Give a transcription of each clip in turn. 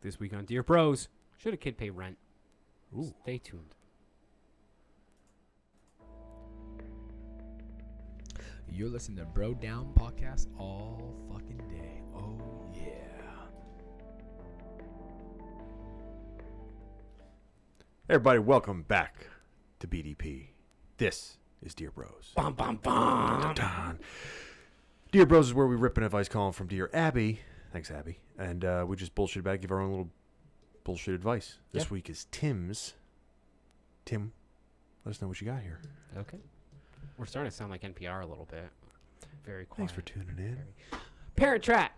This week on Dear Bros, should a kid pay rent? Ooh. Stay tuned. You're listening to Bro Down Podcast all fucking day. Oh, yeah. Everybody, welcome back to BDP. This is Dear Bros. Bum, bum, bum. Dun, dun. Dear Bros is where we rip an advice column from Dear Abby. Thanks, Abby. And we just bullshit about, give our own little bullshit advice. This week is Tim's. Tim, let us know what you got here. Okay. We're starting to sound like NPR a little bit. Very quiet. Thanks for tuning in. Parent Trap.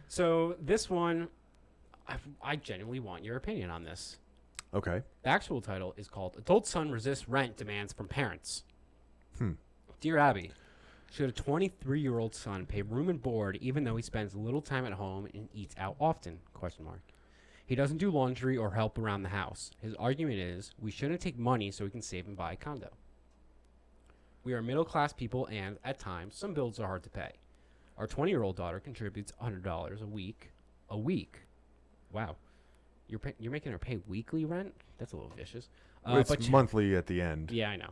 So this one, I genuinely want your opinion on this. Okay. The actual title is called Adult Son Resists Rent Demands from Parents. Hmm. Dear Abby, should a 23-year-old son pay room and board even though he spends little time at home and eats out often? Question mark. He doesn't do laundry or help around the house. His argument is we shouldn't take money so we can save and buy a condo. We are middle-class people and, at times, some bills are hard to pay. Our 20-year-old daughter contributes $100 a week. A week? Wow. You're making her pay weekly rent? That's a little vicious. It's monthly at the end. Yeah, I know.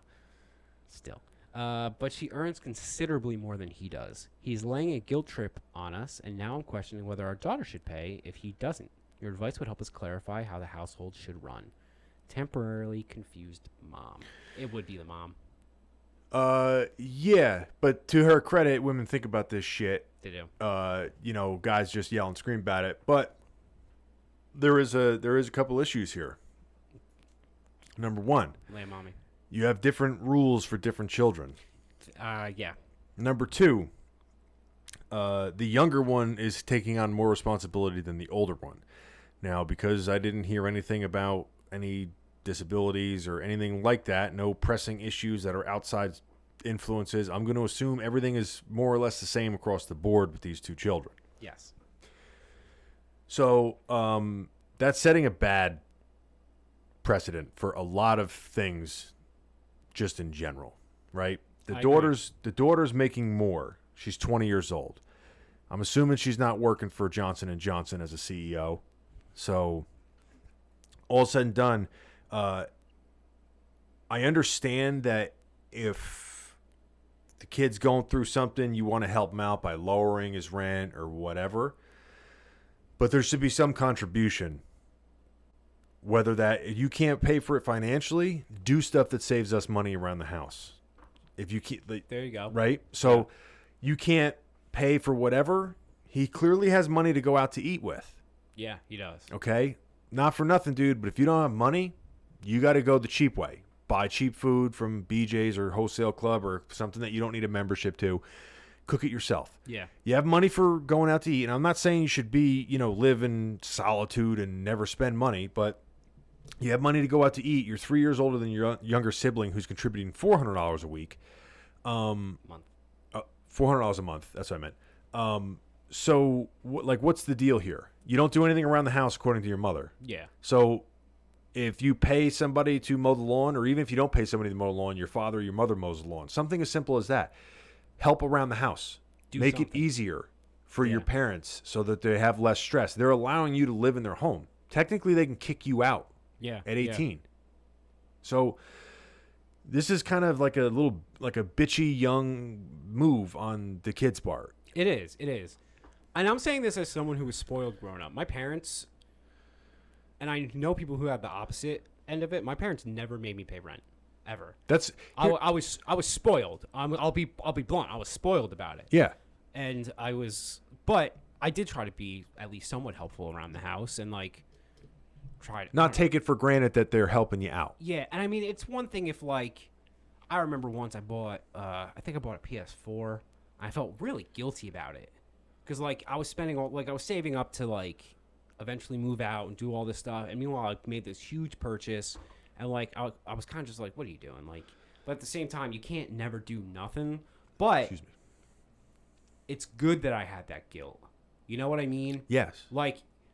Still. But she earns considerably more than he does. He's laying a guilt trip on us, and now I'm questioning whether our daughter should pay if he doesn't. Your advice would help us clarify how the household should run. Temporarily confused mom. It would be the mom. Yeah, but to her credit, women think about this shit. They do. Guys just yell and scream about it. But there is a couple issues here. Number one, Lay mommy. you have different rules for different children. Yeah. Number two, the younger one is taking on more responsibility than the older one. Now, because I didn't hear anything about any disabilities or anything like that, no pressing issues that are outside influences, I'm going to assume everything is more or less the same across the board with these two children. Yes. So that's setting a bad precedent for a lot of things just in general, right? The daughter's making more. She's 20 years old. I'm assuming she's not working for Johnson & Johnson as a CEO. So all said and done, I understand that if the kid's going through something, you want to help him out by lowering his rent or whatever. But there should be some contribution. Whether that you can't pay for it financially, do stuff that saves us money around the house. If you keep, There you go. right? So you can't pay for whatever. He clearly has money to go out to eat with. Yeah, he does. Okay? Not for nothing, dude, but if you don't have money, you got to go the cheap way. Buy cheap food from BJ's or Wholesale Club or something that you don't need a membership to. Cook it yourself. Yeah. You have money for going out to eat. And I'm not saying you should be, live in solitude and never spend money, but you have money to go out to eat. You're 3 years older than your younger sibling who's contributing $400 a week. Month. $400 a month. That's what I meant. So, what's the deal here? You don't do anything around the house according to your mother. Yeah. So, if you pay somebody to mow the lawn, or even if you don't pay somebody to mow the lawn, your father or your mother mows the lawn. Something as simple as that. Help around the house. Make it easier for your parents so that they have less stress. They're allowing you to live in their home. Technically, they can kick you out at 18. So this is kind of like a bitchy young move on the kid's part. It is. And I'm saying this as someone who was spoiled growing up. My parents, and I know people who have the opposite end of it. My parents never made me pay rent, ever. I was spoiled. I'll be blunt. I was spoiled about it. Yeah. And but I did try to be at least somewhat helpful around the house and try to not take it for granted that they're helping you out. Yeah, and I mean it's one thing if I remember once I bought I think I bought a PS4. I felt really guilty about it. Because, I was spending I was saving up to, eventually move out and do all this stuff. And meanwhile, I made this huge purchase. And, I was kind of just what are you doing? But at the same time, you can't never do nothing. But Excuse me. It's good that I had that guilt. You know what I mean? Yes.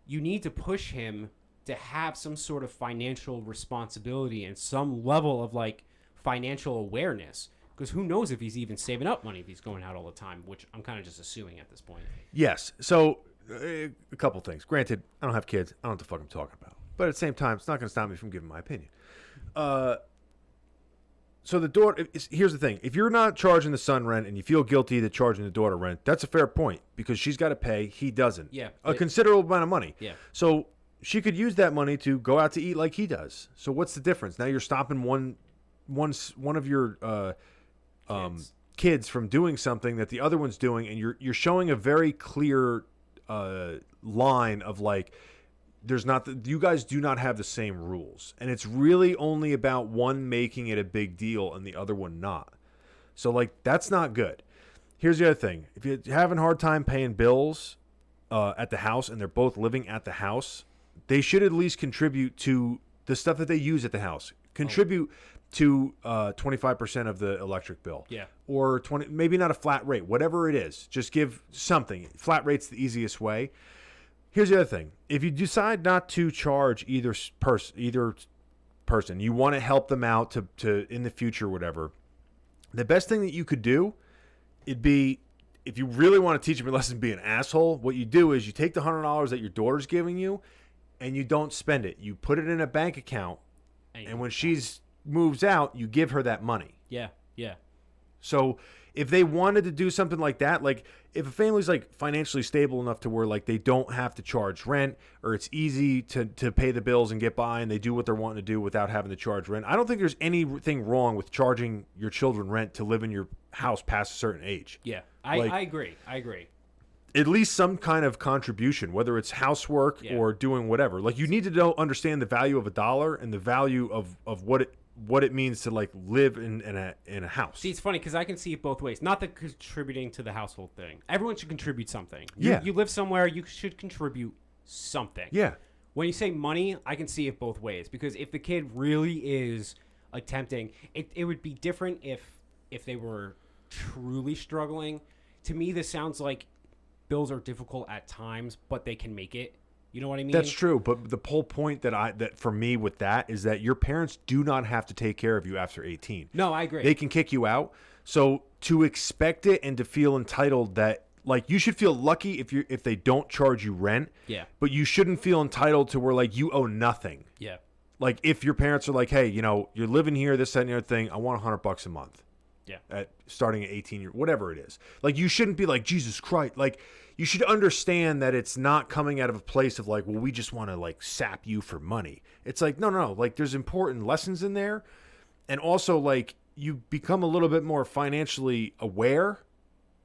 You need to push him to have some sort of financial responsibility and some level of, financial awareness. Because who knows if he's even saving up money if he's going out all the time, which I'm kind of just assuming at this point. Yes. So a couple things. Granted, I don't have kids. I don't know what the fuck I'm talking about. But at the same time, it's not going to stop me from giving my opinion. So the daughter, here's the thing. If you're not charging the son rent and you feel guilty that charging the daughter rent, that's a fair point because she's got to pay. He doesn't. Yeah. A considerable amount of money. Yeah. So she could use that money to go out to eat like he does. So what's the difference? Now you're stopping one of your kids from doing something that the other one's doing, and you're showing a very clear line of like, you guys do not have the same rules, and it's really only about one making it a big deal and the other one not. So like, that's not good. Here's the other thing: if you're having a hard time paying bills at the house, and they're both living at the house, they should at least contribute to the stuff that they use at the house. Contribute to 25% of the electric bill. Yeah. Or 20, maybe not a flat rate, whatever it is. Just give something. Flat rate's the easiest way. Here's the other thing. If you decide not to charge either person, you want to help them out to in the future, whatever, the best thing that you could do, it'd be, if you really want to teach them a lesson, be an asshole, what you do is you take the $100 that your daughter's giving you and you don't spend it. You put it in a bank account, and when she's moves out, you give her that money. Yeah. Yeah. So if they wanted to do something like that, like if a family's like financially stable enough to where like they don't have to charge rent, or it's easy to pay the bills and get by, and they do what they're wanting to do without having to charge rent, I don't think there's anything wrong with charging your children rent to live in your house past a certain age. Yeah. I agree. At least some kind of contribution, whether it's housework or doing whatever. Like, you need to understand the value of $1 and the value of what it means to like live in a house. See, it's funny because I can see it both ways. Not the contributing to the household thing. Everyone should contribute something. You live somewhere, you should contribute something. Yeah. When you say money, I can see it both ways, because if the kid really is attempting, it would be different if they were truly struggling. To me, this sounds like bills are difficult at times, but they can make it. You know what I mean? That's true, but the whole point that for me with that is that your parents do not have to take care of you after 18. No, I agree. They can kick you out. So to expect it and to feel entitled, that like, you should feel lucky if they don't charge you rent. Yeah. But you shouldn't feel entitled to where like you owe nothing. Yeah. Like, if your parents are like, hey, you're living here, this, that, and the other thing, I want $100 a month. Yeah. Starting at 18 years, whatever it is. Like, you shouldn't be like, Jesus Christ. Like, you should understand that it's not coming out of a place of like, well, we just want to like sap you for money. It's like, no. Like, there's important lessons in there. And also, like, you become a little bit more financially aware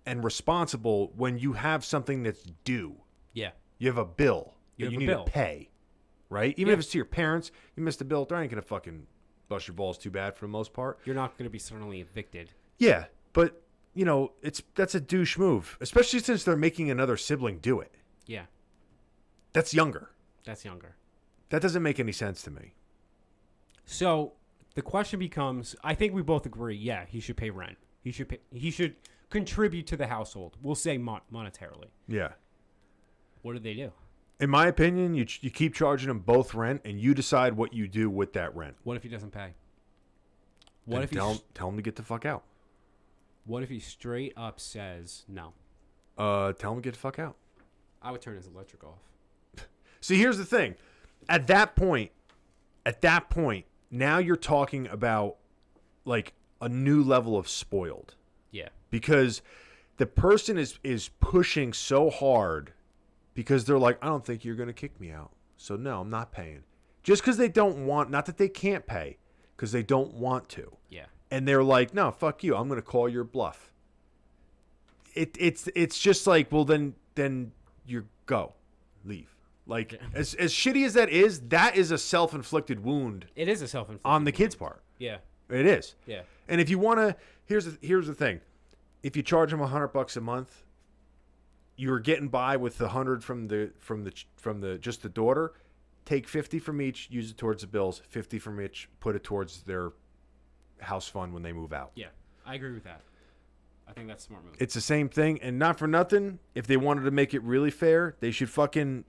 and responsible when you have something that's due. Yeah. You have a bill that you need to pay, right? Even if it's to your parents, you missed a bill, they ain't going to fucking bust your balls too bad for the most part. You're not going to be suddenly evicted. Yeah, but that's a douche move, especially since they're making another sibling do it. Yeah. That's younger. That doesn't make any sense to me. So the question becomes, I think we both agree, yeah, he should pay rent. He should contribute to the household. We'll say monetarily. Yeah. What do they do? In my opinion, you keep charging them both rent, and you decide what you do with that rent. What if he doesn't pay? Tell him to get the fuck out. What if he straight up says no? Tell him to get the fuck out. I would turn his electric off. See, here's the thing. At that point, now you're talking about like a new level of spoiled. Yeah. Because the person is pushing so hard because they're like, I don't think you're going to kick me out. So no, I'm not paying. Just because they don't want, not that they can't pay, because they don't want to. Yeah. And they're like, no, fuck you. I'm going to call your bluff. It's just like, well, then you go, leave. Like, as shitty as that is a self-inflicted wound. It is a self-inflicted on the kid's part. Yeah. It is. Yeah. And if you want to, here's the thing. If you charge them $100 a month, you're getting by with the 100 from the just the daughter. Take 50 from each, use it towards the bills. 50 from each, put it towards their house fund when they move out. Yeah, I agree with that. I think that's a smart move. It's the same thing, and not for nothing. If they wanted to make it really fair, they should fucking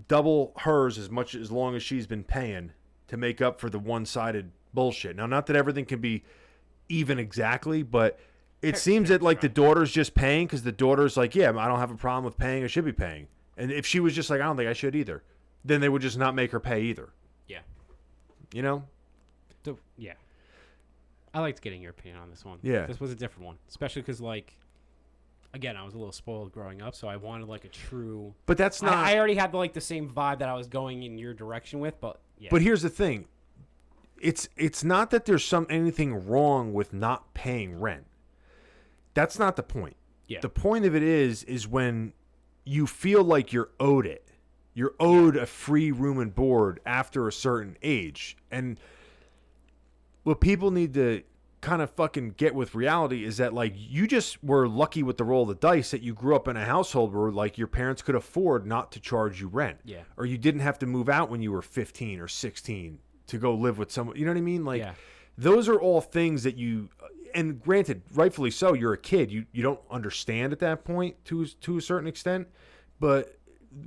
double hers as long as she's been paying to make up for the one-sided bullshit. Now, not that everything can be even exactly, but it seems that like the daughter's just paying because the daughter's like, yeah, I don't have a problem with paying. I should be paying. And if she was just like, I don't think I should either, then they would just not make her pay either. Yeah. You know? So, yeah. I liked getting your opinion on this one. Yeah. This was a different one. Especially because, like, again, I was a little spoiled growing up, so I wanted, like, a true... But that's not... I already had, like, the same vibe that I was going in your direction with, but, yeah. But here's the thing. It's not that there's anything wrong with not paying rent. That's not the point. Yeah. The point of it is when you feel like you're owed it. You're owed a free room and board after a certain age. And what people need to kind of fucking get with reality is that, like, you just were lucky with the roll of the dice that you grew up in a household where, like, your parents could afford not to charge you rent. Yeah. Or you didn't have to move out when you were 15 or 16 to go live with someone. You know what I mean? Like, Yeah. those are all things that you... And granted, rightfully so, you're a kid. You don't understand at that point to a certain extent. But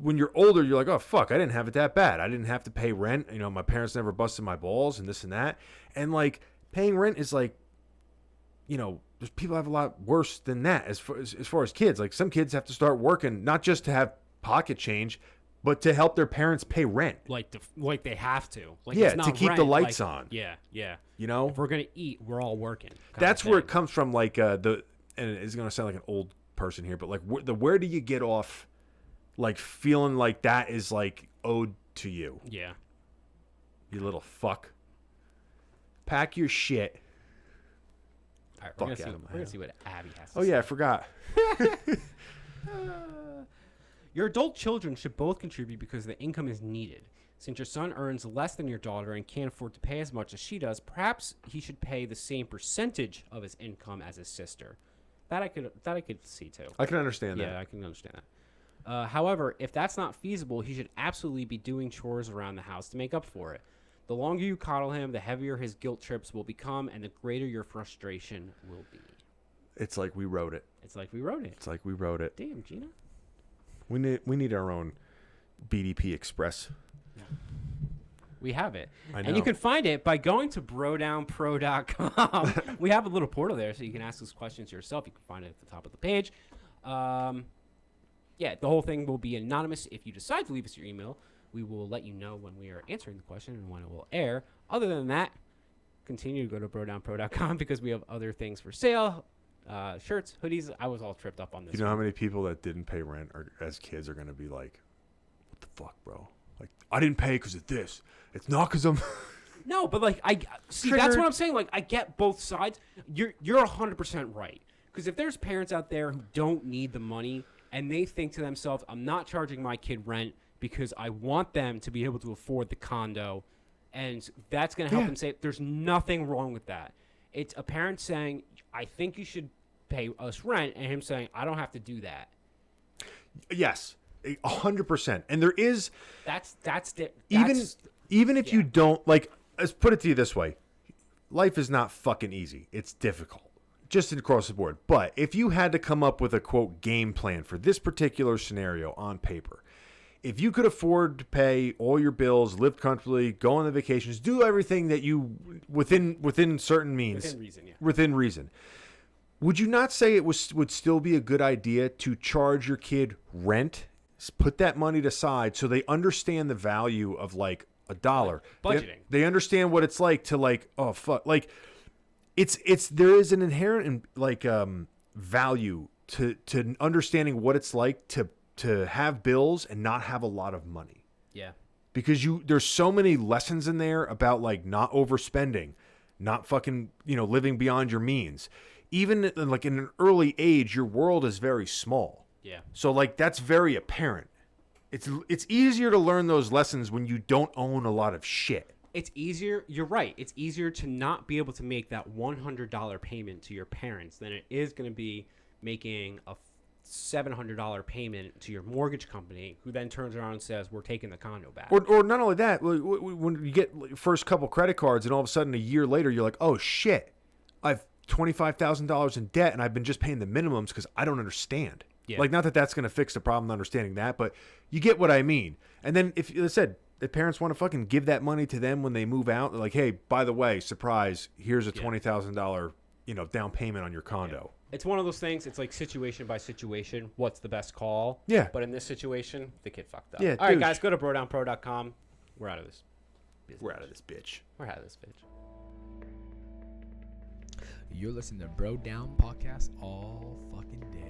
when you're older, you're like, oh, fuck, I didn't have it that bad. I didn't have to pay rent. You know, my parents never busted my balls and this and that. And, like, paying rent is like, you know, there's people have a lot worse than that as far as kids. Like, some kids have to start working not just to have pocket change, but to help their parents pay rent. Like they have to. Like, Yeah, it's not to keep the rent, lights like- on. Yeah, yeah. You know? If we're going to eat, we're all working. kind That's of where it thing. comes from, like, and it's going to sound like an old person here, but, like, where do you get off, like, feeling like that is, like, owed to you? Yeah. You little fuck. Pack your shit. All right, we're Fuck out of my going to house. see what Abby has to Oh, say. yeah, I forgot. Your adult children should both contribute because the income is needed. Since your son earns less than your daughter and can't afford to pay as much as she does, perhaps he should pay the same percentage of his income as his sister. That I could see too. I can understand Yeah, that. I can understand that. However, if that's not feasible, he should absolutely be doing chores around the house to make up for it. The longer you coddle him, the heavier his guilt trips will become, and the greater your frustration will be. It's like we wrote it. It's like we wrote it. It's like we wrote it. Damn, Gina. We need our own BDP Express. We have it. I And you know. can find it by going to brodownpro.com. We have a little portal there so you can ask those questions yourself. You can find it at the top of the page. Yeah, the whole thing will be anonymous. If you decide to leave us your email, we will let you know when we are answering the question and when it will air. Other than that, continue to go to brodownpro.com because we have other things for sale. Shirts, hoodies. I was all tripped up on this. You know how many people that didn't pay rent as kids are going to be like, what the fuck, bro? Like, I didn't pay because of this. It's not because I'm... No, but like I see Triggered. that's what I'm saying. Like I get both sides. You're 100% right. Because if there's parents out there who don't need the money and they think to themselves, I'm not charging my kid rent because I want them to be able to afford the condo, and that's going to help Yeah. them save. There's nothing wrong with that. It's a parent saying, I think you should pay us rent, and him saying, I don't have to do that. Yes, 100%. And there is... Even if you don't, like, let's put it to you this way. Life is not fucking easy. It's difficult. Just across the board. But if you had to come up with a, quote, game plan for this particular scenario on paper, if you could afford to pay all your bills, live comfortably, go on the vacations, do everything that you, within certain means. Within reason, yeah. Within reason. Would you not say it would still be a good idea to charge your kid rent? Put that money aside so they understand the value of, like, $1. Budgeting. They understand what it's like to, like, oh fuck, like it's there is an inherent like value to understanding what it's like to have bills and not have a lot of money. Yeah. Because there's so many lessons in there about, like, not overspending, not fucking, you know, living beyond your means. Even like in an early age, your world is very small. Yeah. So, like, that's very apparent. It's easier to learn those lessons when you don't own a lot of shit. It's easier. You're right. It's easier to not be able to make that $100 payment to your parents than it is going to be making a $700 payment to your mortgage company, who then turns around and says, we're taking the condo back. Or not only that, when you get first couple credit cards and all of a sudden a year later you're like, oh shit, I've $25,000 in debt and I've been just paying the minimums because I don't understand. Yeah. Like, not that that's going to fix the problem, understanding that, but you get what I mean. And then if I said the parents want to fucking give that money to them when they move out, they're like, hey, by the way, surprise, here's a $20,000, you know, down payment on your condo. It's one of those things. It's like situation by situation. What's the best call? Yeah. But in this situation, the kid fucked up. Yeah, All right, douche. guys, go to brodownpro.com. We're out of this. business. We're out of this bitch. We're out of this bitch. You're listening to Bro Down Podcast all fucking day.